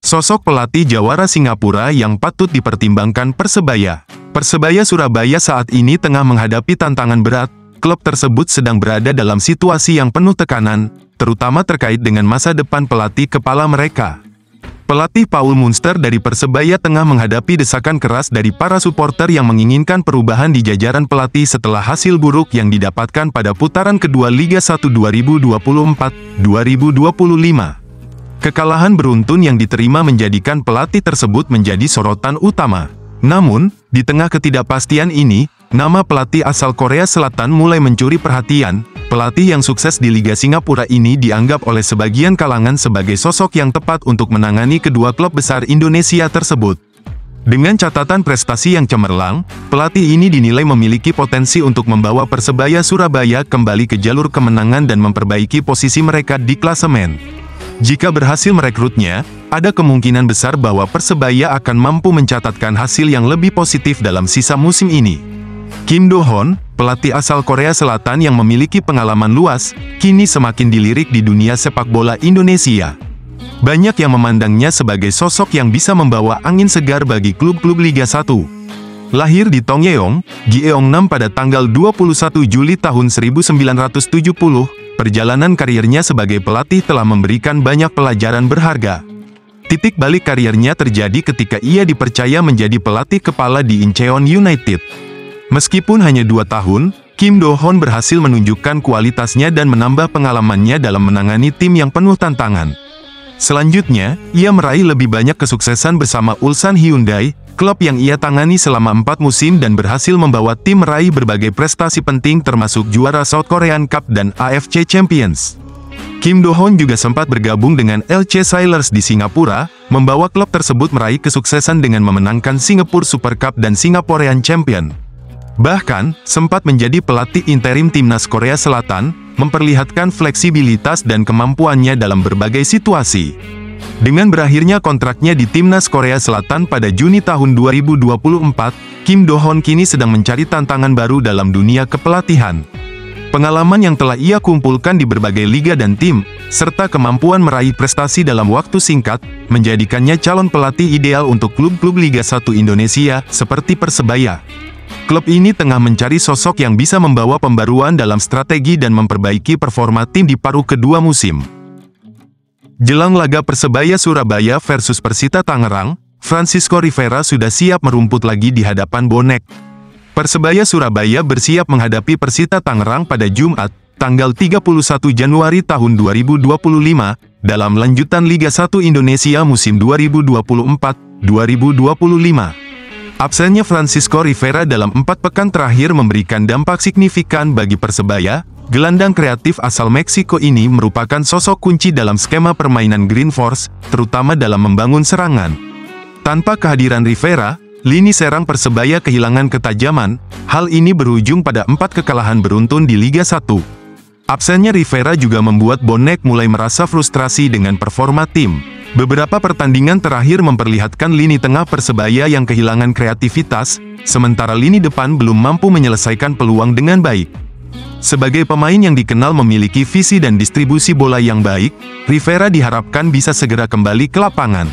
Sosok pelatih jawara Singapura yang patut dipertimbangkan Persebaya. Persebaya Surabaya saat ini tengah menghadapi tantangan berat. Klub tersebut sedang berada dalam situasi yang penuh tekanan, terutama terkait dengan masa depan pelatih kepala mereka. Pelatih Paul Munster dari Persebaya tengah menghadapi desakan keras dari para supporter yang menginginkan perubahan di jajaran pelatih setelah hasil buruk yang didapatkan pada putaran kedua Liga 1 2024-2025. Kekalahan beruntun yang diterima menjadikan pelatih tersebut menjadi sorotan utama. Namun, di tengah ketidakpastian ini, nama pelatih asal Korea Selatan mulai mencuri perhatian. Pelatih yang sukses di Liga Singapura ini dianggap oleh sebagian kalangan sebagai sosok yang tepat untuk menangani kedua klub besar Indonesia tersebut. Dengan catatan prestasi yang cemerlang, pelatih ini dinilai memiliki potensi untuk membawa Persebaya Surabaya kembali ke jalur kemenangan dan memperbaiki posisi mereka di klasemen. Jika berhasil merekrutnya, ada kemungkinan besar bahwa Persebaya akan mampu mencatatkan hasil yang lebih positif dalam sisa musim ini. Kim Do-hoon, pelatih asal Korea Selatan yang memiliki pengalaman luas, kini semakin dilirik di dunia sepak bola Indonesia. Banyak yang memandangnya sebagai sosok yang bisa membawa angin segar bagi klub-klub Liga 1. Lahir di Tongyeong, Gyeongnam pada tanggal 21 Juli tahun 1970, perjalanan karirnya sebagai pelatih telah memberikan banyak pelajaran berharga. Titik balik karirnya terjadi ketika ia dipercaya menjadi pelatih kepala di Incheon United. Meskipun hanya 2 tahun, Kim Do-hoon berhasil menunjukkan kualitasnya dan menambah pengalamannya dalam menangani tim yang penuh tantangan. Selanjutnya, ia meraih lebih banyak kesuksesan bersama Ulsan Hyundai, klub yang ia tangani selama 4 musim dan berhasil membawa tim meraih berbagai prestasi penting termasuk juara South Korean Cup dan AFC Champions. Kim Do-hoon juga sempat bergabung dengan LC Sailors di Singapura, membawa klub tersebut meraih kesuksesan dengan memenangkan Singapore Super Cup dan Singaporean Champion. Bahkan, sempat menjadi pelatih interim timnas Korea Selatan, memperlihatkan fleksibilitas dan kemampuannya dalam berbagai situasi. Dengan berakhirnya kontraknya di timnas Korea Selatan pada Juni tahun 2024, Kim Do-hoon kini sedang mencari tantangan baru dalam dunia kepelatihan. Pengalaman yang telah ia kumpulkan di berbagai liga dan tim, serta kemampuan meraih prestasi dalam waktu singkat, menjadikannya calon pelatih ideal untuk klub-klub Liga 1 Indonesia, seperti Persebaya. Klub ini tengah mencari sosok yang bisa membawa pembaruan dalam strategi dan memperbaiki performa tim di paruh kedua musim. Jelang laga Persebaya Surabaya versus Persita Tangerang, Francisco Rivera sudah siap merumput lagi di hadapan bonek. Persebaya Surabaya bersiap menghadapi Persita Tangerang pada Jumat, tanggal 31 Januari tahun 2025, dalam lanjutan Liga 1 Indonesia musim 2024-2025. Absennya Francisco Rivera dalam 4 pekan terakhir memberikan dampak signifikan bagi Persebaya. Gelandang kreatif asal Meksiko ini merupakan sosok kunci dalam skema permainan Green Force, terutama dalam membangun serangan. Tanpa kehadiran Rivera, lini serang Persebaya kehilangan ketajaman. Hal ini berujung pada 4 kekalahan beruntun di Liga 1. Absennya Rivera juga membuat bonek mulai merasa frustrasi dengan performa tim. Beberapa pertandingan terakhir memperlihatkan lini tengah Persebaya yang kehilangan kreativitas, sementara lini depan belum mampu menyelesaikan peluang dengan baik. Sebagai pemain yang dikenal memiliki visi dan distribusi bola yang baik, Rivera diharapkan bisa segera kembali ke lapangan.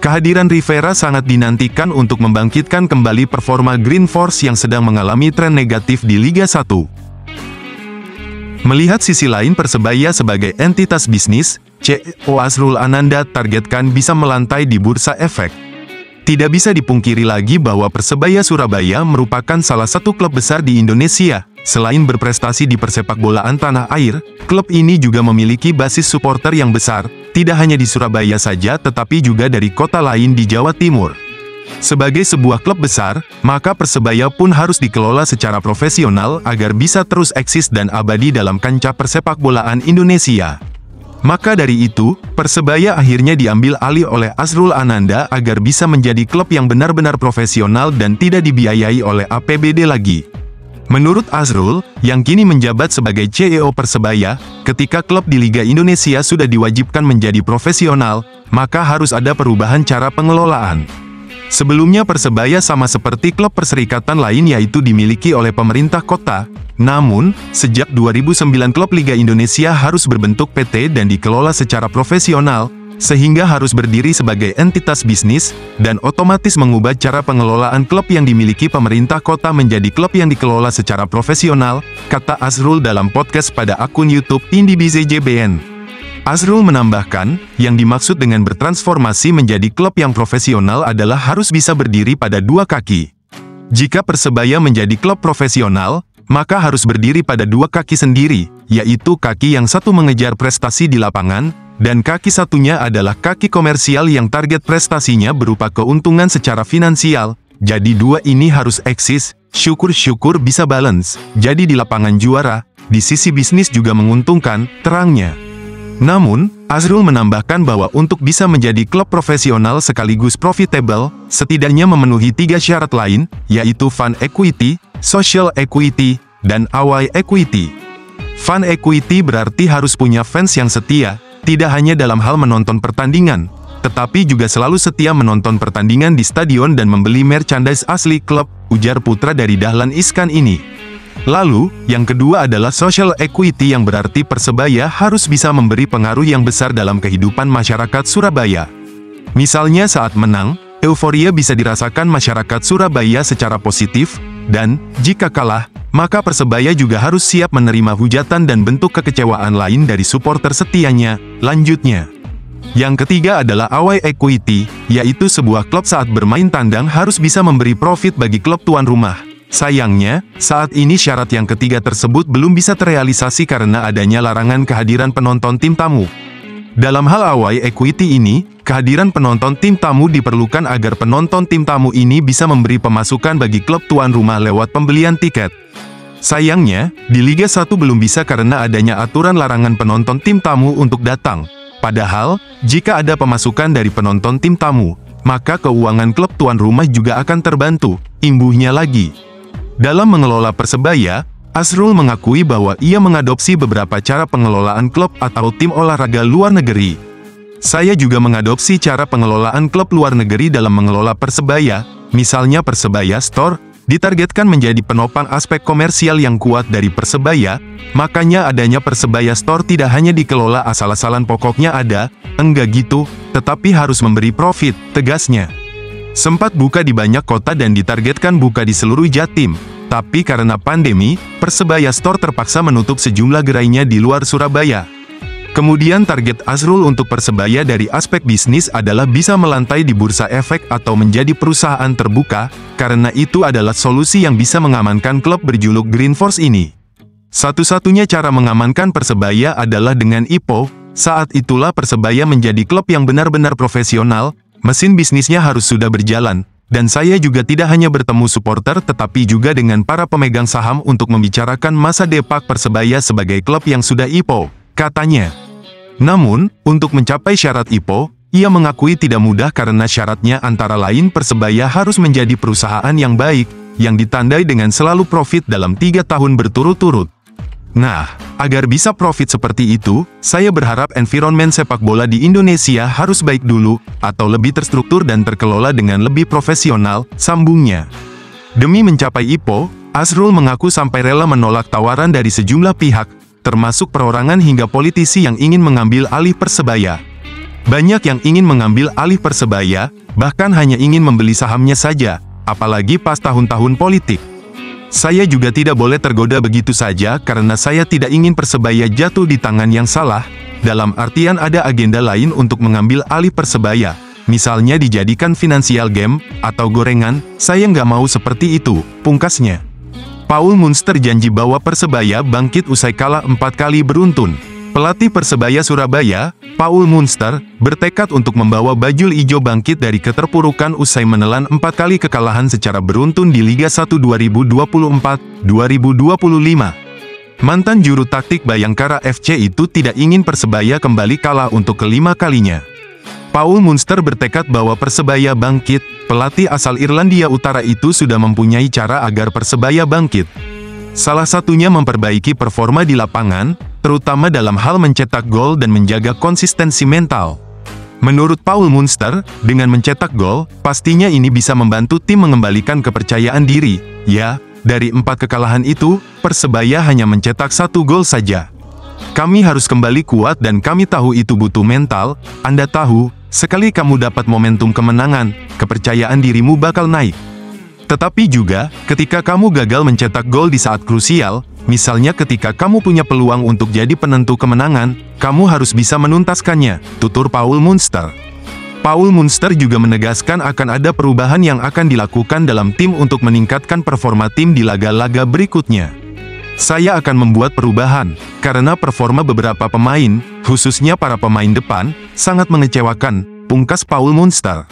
Kehadiran Rivera sangat dinantikan untuk membangkitkan kembali performa Green Force yang sedang mengalami tren negatif di Liga 1. Melihat sisi lain Persebaya sebagai entitas bisnis, CEO Azrul Ananda targetkan bisa melantai di bursa efek. Tidak bisa dipungkiri lagi bahwa Persebaya Surabaya merupakan salah satu klub besar di Indonesia. Selain berprestasi di persepakbolaan tanah air, klub ini juga memiliki basis supporter yang besar, tidak hanya di Surabaya saja tetapi juga dari kota lain di Jawa Timur. Sebagai sebuah klub besar, maka Persebaya pun harus dikelola secara profesional agar bisa terus eksis dan abadi dalam kancah persepakbolaan Indonesia. Maka dari itu, Persebaya akhirnya diambil alih oleh Azrul Ananda agar bisa menjadi klub yang benar-benar profesional dan tidak dibiayai oleh APBD lagi. Menurut Azrul, yang kini menjabat sebagai CEO Persebaya, ketika klub di Liga Indonesia sudah diwajibkan menjadi profesional, maka harus ada perubahan cara pengelolaan. Sebelumnya Persebaya sama seperti klub perserikatan lain yaitu dimiliki oleh pemerintah kota. Namun, sejak 2009 klub Liga Indonesia harus berbentuk PT dan dikelola secara profesional. sehingga harus berdiri sebagai entitas bisnis, dan otomatis mengubah cara pengelolaan klub yang dimiliki pemerintah kota menjadi klub yang dikelola secara profesional, kata Azrul dalam podcast pada akun YouTube IndieBizJBN. Azrul menambahkan, yang dimaksud dengan bertransformasi menjadi klub yang profesional adalah harus bisa berdiri pada dua kaki. Jika Persebaya menjadi klub profesional, maka harus berdiri pada dua kaki sendiri, yaitu kaki yang satu mengejar prestasi di lapangan, dan kaki satunya adalah kaki komersial yang target prestasinya berupa keuntungan secara finansial. Jadi dua ini harus eksis, syukur-syukur bisa balance, jadi di lapangan juara, di sisi bisnis juga menguntungkan, terangnya. Namun, Azrul menambahkan bahwa untuk bisa menjadi klub profesional sekaligus profitable, setidaknya memenuhi 3 syarat lain, yaitu fan equity, social equity, dan away equity. Fan equity berarti harus punya fans yang setia, tidak hanya dalam hal menonton pertandingan, tetapi juga selalu setia menonton pertandingan di stadion dan membeli merchandise asli klub, ujar putra dari Dahlan Iskan ini. Lalu, yang kedua adalah social equity yang berarti Persebaya harus bisa memberi pengaruh yang besar dalam kehidupan masyarakat Surabaya. Misalnya saat menang, euforia bisa dirasakan masyarakat Surabaya secara positif, dan, jika kalah, maka Persebaya juga harus siap menerima hujatan dan bentuk kekecewaan lain dari supporter setianya, lanjutnya. Yang ketiga adalah away equity, yaitu sebuah klub saat bermain tandang harus bisa memberi profit bagi klub tuan rumah. Sayangnya, saat ini syarat yang ketiga tersebut belum bisa terrealisasi karena adanya larangan kehadiran penonton tim tamu. Dalam hal away equity ini, kehadiran penonton tim tamu diperlukan agar penonton tim tamu ini bisa memberi pemasukan bagi klub tuan rumah lewat pembelian tiket. Sayangnya, di Liga 1 belum bisa karena adanya aturan larangan penonton tim tamu untuk datang. Padahal, jika ada pemasukan dari penonton tim tamu, maka keuangan klub tuan rumah juga akan terbantu, imbuhnya lagi. Dalam mengelola Persebaya, Azrul mengakui bahwa ia mengadopsi beberapa cara pengelolaan klub atau tim olahraga luar negeri. Saya juga mengadopsi cara pengelolaan klub luar negeri dalam mengelola Persebaya, misalnya Persebaya Store, ditargetkan menjadi penopang aspek komersial yang kuat dari Persebaya, makanya adanya Persebaya Store tidak hanya dikelola asal-asalan pokoknya ada, enggak gitu, tetapi harus memberi profit, tegasnya. Sempat buka di banyak kota dan ditargetkan buka di seluruh Jatim. Tapi karena pandemi, Persebaya Store terpaksa menutup sejumlah gerainya di luar Surabaya. Kemudian target Azrul untuk Persebaya dari aspek bisnis adalah bisa melantai di bursa efek atau menjadi perusahaan terbuka, karena itu adalah solusi yang bisa mengamankan klub berjuluk Green Force ini. Satu-satunya cara mengamankan Persebaya adalah dengan IPO, saat itulah Persebaya menjadi klub yang benar-benar profesional, mesin bisnisnya harus sudah berjalan. Dan saya juga tidak hanya bertemu supporter tetapi juga dengan para pemegang saham untuk membicarakan masa depan Persebaya sebagai klub yang sudah IPO, katanya. Namun, untuk mencapai syarat IPO, ia mengakui tidak mudah karena syaratnya antara lain Persebaya harus menjadi perusahaan yang baik, yang ditandai dengan selalu profit dalam 3 tahun berturut-turut. Nah, agar bisa profit seperti itu, saya berharap environment sepak bola di Indonesia harus baik dulu, atau lebih terstruktur dan terkelola dengan lebih profesional, sambungnya. Demi mencapai IPO, Azrul mengaku sampai rela menolak tawaran dari sejumlah pihak, termasuk perorangan hingga politisi yang ingin mengambil alih Persebaya. Banyak yang ingin mengambil alih Persebaya, bahkan hanya ingin membeli sahamnya saja, apalagi pas tahun-tahun politik. Saya juga tidak boleh tergoda begitu saja karena saya tidak ingin Persebaya jatuh di tangan yang salah, dalam artian ada agenda lain untuk mengambil alih Persebaya, misalnya dijadikan financial game, atau gorengan, saya nggak mau seperti itu, pungkasnya. Paul Munster janji bahwa Persebaya bangkit usai kalah 4 kali beruntun. Pelatih Persebaya Surabaya, Paul Munster, bertekad untuk membawa bajul ijo bangkit dari keterpurukan usai menelan 4 kali kekalahan secara beruntun di Liga 1 2024-2025. Mantan juru taktik Bayangkara FC itu tidak ingin Persebaya kembali kalah untuk kelima kalinya. Paul Munster bertekad bahwa Persebaya bangkit, pelatih asal Irlandia Utara itu sudah mempunyai cara agar Persebaya bangkit. Salah satunya memperbaiki performa di lapangan, terutama dalam hal mencetak gol dan menjaga konsistensi mental. Menurut Paul Munster, dengan mencetak gol, pastinya ini bisa membantu tim mengembalikan kepercayaan diri. Ya, dari 4 kekalahan itu, Persebaya hanya mencetak 1 gol saja. Kami harus kembali kuat dan kami tahu itu butuh mental. Anda tahu, sekali kamu dapat momentum kemenangan, kepercayaan dirimu bakal naik. Tetapi juga, ketika kamu gagal mencetak gol di saat krusial, misalnya ketika kamu punya peluang untuk jadi penentu kemenangan, kamu harus bisa menuntaskannya, tutur Paul Munster. Paul Munster juga menegaskan akan ada perubahan yang akan dilakukan dalam tim untuk meningkatkan performa tim di laga-laga berikutnya. Saya akan membuat perubahan, karena performa beberapa pemain, khususnya para pemain depan, sangat mengecewakan, pungkas Paul Munster.